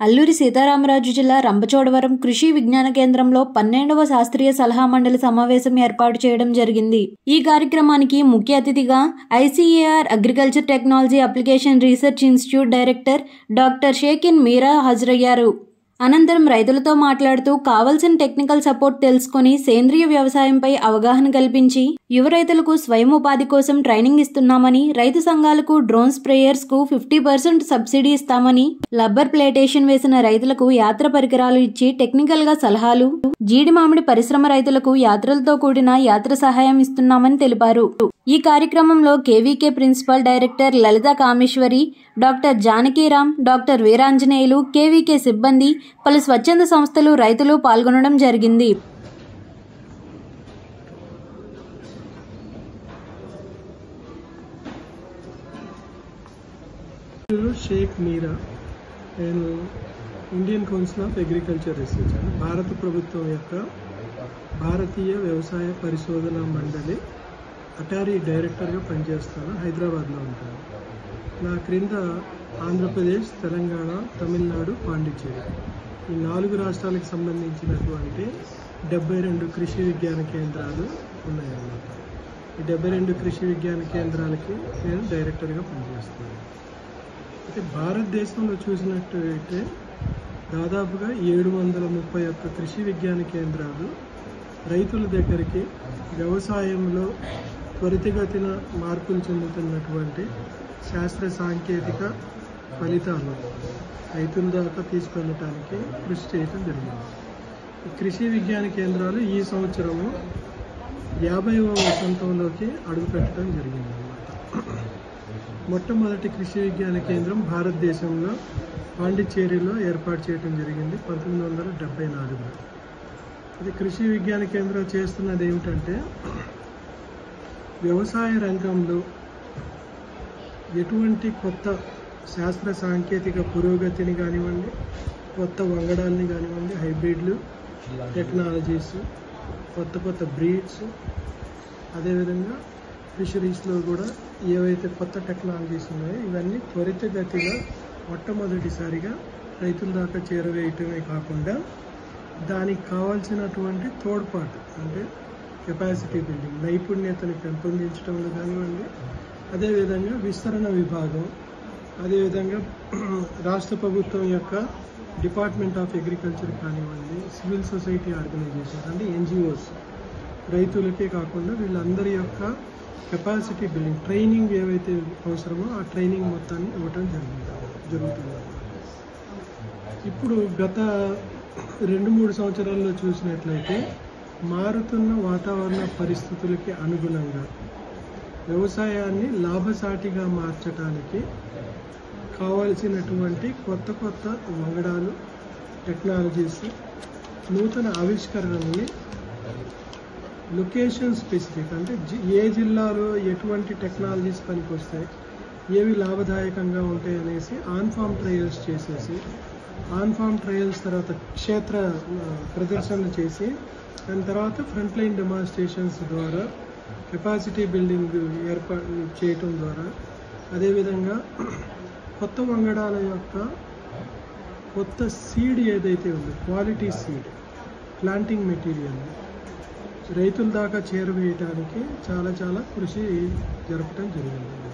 అల్లూరి సీతారామరాజు జిల్లా రంపచోడవరం కృషి విజ్ఞాన కేంద్రంలో 12వ శాస్త్రీయ సలహా మండలి సమావేశం ఏర్పాటు చేయడం జరిగింది. ఈ కార్యక్రమానికి ముఖ్య అతిథిగా ICAR agriculture technology application research institute director doctor షేకిన్ మీరా హాజరయ్యారు. అనంతరం రైతులతో మాట్లాడుతూ కావలసిన టెక్నికల్ సపోర్ట్ తెలుసుకుని సేంద్రియ వ్యవసాయంపై అవగాహన కల్పించి యువ రైతులకు స్వయం ఉపాధి కోసం ట్రైనింగ్ ఇస్తున్నామని, రైతు సంఘాలకు డ్రోన్ స్ప్రేయర్స్ కు 50% సబ్సిడీ ఇస్తామని, లబ్బర్ ప్లేటేషన్ వేసిన రైతులకు యాత్ర పరికరాలు ఇచ్చి టెక్నికల్ గా సలహాలు, జీడి మామిడి పరిశ్రమ రైతులకు యాత్రలతో కూడిన యాత్ర సహాయం ఇస్తున్నామని తెలిపారు. ఈ కార్యక్రమంలో KVK principal director Lalitha Kameswari, doctor Janakiram, doctor Veeranjaneyulu, KVK సిబ్బంది, పలు స్వచ్ఛంద సంస్థలు, రైతులు పాల్గొనడం జరిగింది. షేక్ మీరా, నేను Indian council of agriculture research భారత ప్రభుత్వం యొక్క భారతీయ వ్యవసాయ పరిశోధన మండలి అటారీ డైరెక్టర్గా పనిచేస్తాను. హైదరాబాద్లో ఉంటాను. నా క్రింద ఆంధ్రప్రదేశ్, తెలంగాణ, తమిళనాడు, పాండిచ్చేరి ఈ 4 రాష్ట్రాలకు సంబంధించినటువంటి 72 కృషి విజ్ఞాన కేంద్రాలు ఉన్నాయన్నమాట. ఈ 72 కృషి విజ్ఞాన కేంద్రాలకి నేను డైరెక్టర్గా పనిచేస్తాను. అయితే భారతదేశంలో చూసినట్టయితే దాదాపుగా 731 కృషి విజ్ఞాన కేంద్రాలు రైతుల దగ్గరికి వ్యవసాయంలో త్వరితగతిన మార్పులు చెందుతున్నటువంటి శాస్త్ర సాంకేతిక ఫలితాలు రైతుల దాకా తీసుకెళ్ళటానికి కృషి చేయడం జరిగింది. ఈ కృషి విజ్ఞాన కేంద్రాలు ఈ సంవత్సరము 50వ వసంతంలోకి అడుగుపెట్టడం జరిగింది అన్నమాట. మొట్టమొదటి కృషి విజ్ఞాన కేంద్రం భారతదేశంలో పాండిచ్చేరిలో ఏర్పాటు చేయడం జరిగింది 1974లో. ఇది కృషి విజ్ఞాన కేంద్రం చేస్తున్నది ఏమిటంటే వ్యవసాయ రంగంలో ఎటువంటి కొత్త శాస్త్ర సాంకేతిక పురోగతిని కానివ్వండి, కొత్త వంగడాలని కానివ్వండి, హైబ్రిడ్లు, టెక్నాలజీస్, కొత్త బ్రీడ్స్, అదేవిధంగా ఫిషరీస్లో కూడా ఏవైతే కొత్త టెక్నాలజీస్ ఉన్నాయో ఇవన్నీ త్వరితగతిగా మొట్టమొదటిసారిగా రైతుల దాకా చేరవేయటమే కాకుండా దానికి కావాల్సినటువంటి తోడ్పాటు అంటే కెపాసిటీ బిల్డింగ్, నైపుణ్యతను పెంపొందించడంలో కానివ్వండి, అదేవిధంగా విస్తరణ విభాగం, అదేవిధంగా రాష్ట్ర ప్రభుత్వం యొక్క డిపార్ట్మెంట్ ఆఫ్ అగ్రికల్చర్ కానివ్వండి, సివిల్ సొసైటీ ఆర్గనైజేషన్స్ అంటే ఎన్జిఓస్, రైతులకే కాకుండా వీళ్ళందరి యొక్క కెపాసిటీ బిల్డింగ్, ట్రైనింగ్ ఏవైతే అవసరమో ఆ ట్రైనింగ్ మొత్తాన్ని ఇవ్వటం జరుగుతుంది. ఇప్పుడు గత 2-3 సంవత్సరాల్లో చూసినట్లయితే మారుతున్న వాతావరణ పరిస్థితులకి అనుగుణంగా వ్యవసాయాన్ని లాభసాటిగా మార్చడానికి కావలసినటువంటి కొత్త వంగడాలు, టెక్నాలజీస్, నూతన ఆవిష్కరణల్ని లొకేషన్ స్పెసిఫిక్ అంటే ఏ జిల్లాలో ఎటువంటి టెక్నాలజీస్ పనికి వస్తాయి, ఏవి లాభదాయకంగా ఉంటాయి అనేసి ఆన్ ఫామ్ ట్రయల్స్ చేసేసి, ఆన్ ఫామ్ ట్రయల్స్ తర్వాత క్షేత్ర ప్రదర్శనలు చేసి దాని తర్వాత ఫ్రంట్ లైన్ డెమాన్స్ట్రేషన్స్ ద్వారా కెపాసిటీ బిల్డింగ్ ఏర్పాటు చేయటం ద్వారా, అదేవిధంగా కొత్త వంగడాల యొక్క కొత్త సీడ్ ఏదైతే ఉందో క్వాలిటీ సీడ్, ప్లాంటింగ్ మెటీరియల్ రైతుల దాకా చేరవేయడానికి చాలా కృషి జరపడం జరిగింది.